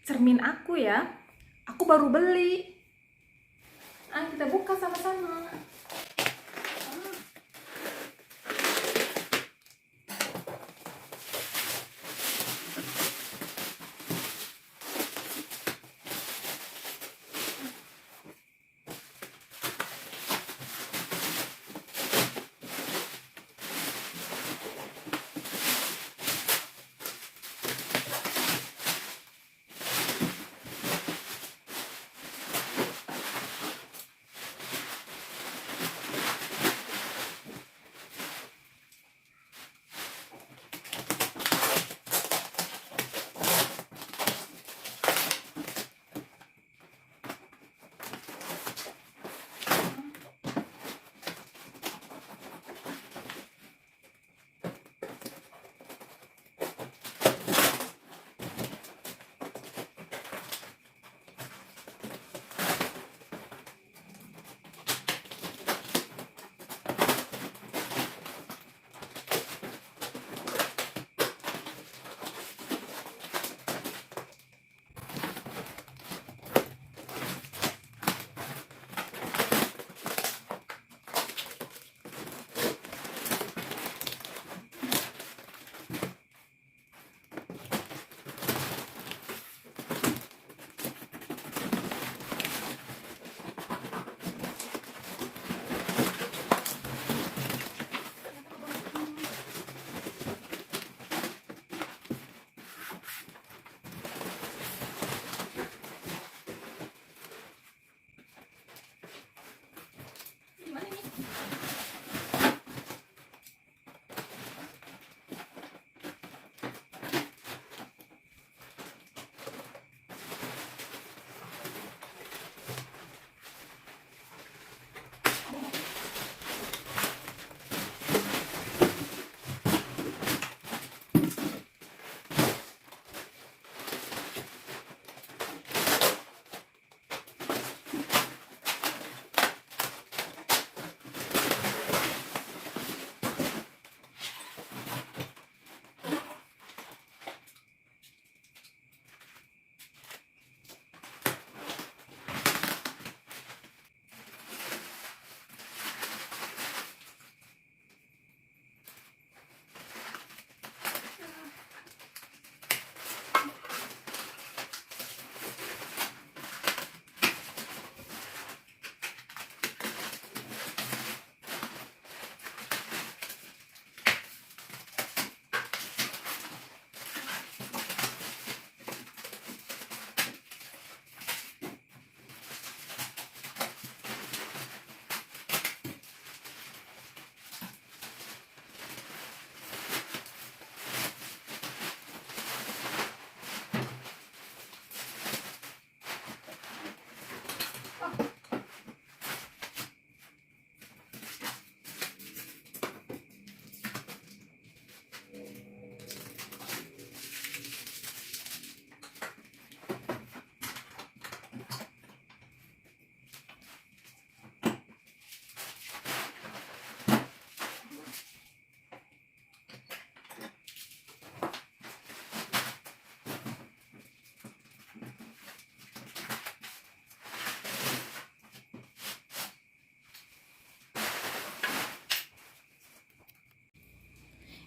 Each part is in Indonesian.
cermin aku ya. Aku baru beli. Kita buka sama-sama. Gimana nih?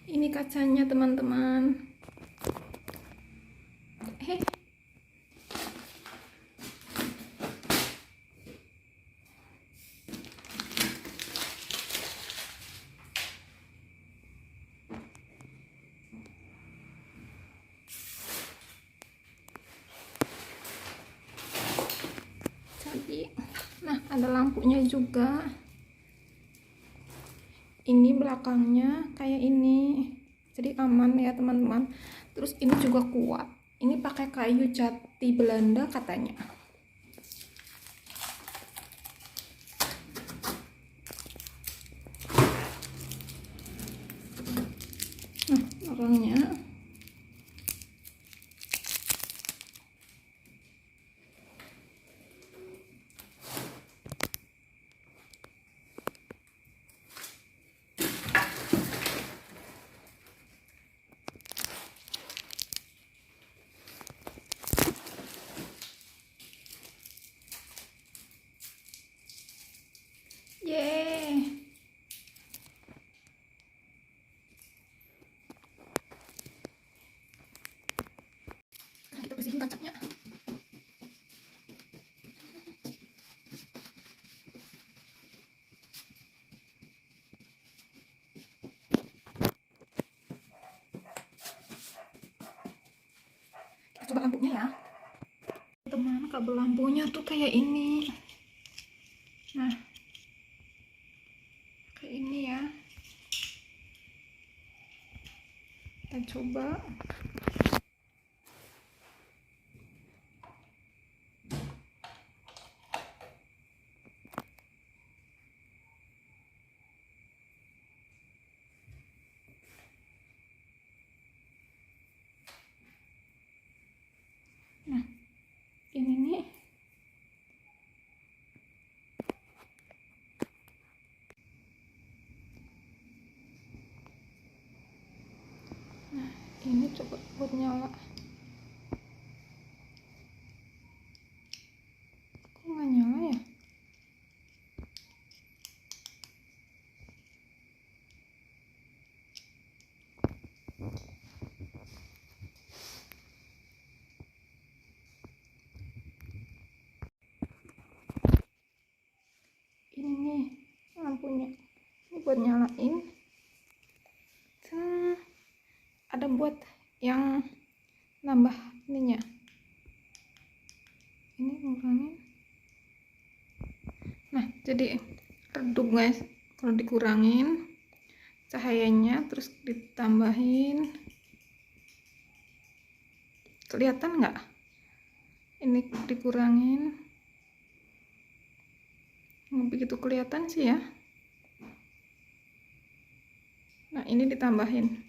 Ini kacanya teman-teman. Jadi, nah ada lampunya juga. Ini belakangnya kayak ini, jadi aman ya teman-teman. Terus ini juga kuat. Ini pakai kayu jati Belanda katanya. Nah, belakangnya Yeay. Sekarang kita bersihin kacanya. Kita coba lampunya ya. Teman, kabel lampunya tuh kayak ini. Nah, kayak ini ya. Kita coba. Nah, ini nih. Nah, ini coba buat nyala. Kok nggak nyala ya? Ini nih lampunya. Ini buat nyalain. Ada buat yang nambah ininya. Ini ngurangin. Nah, jadi redup guys. Kalau dikurangin cahayanya, terus ditambahin, kelihatan nggak? Ini dikurangin, nggak begitu kelihatan sih ya. Nah, ini ditambahin.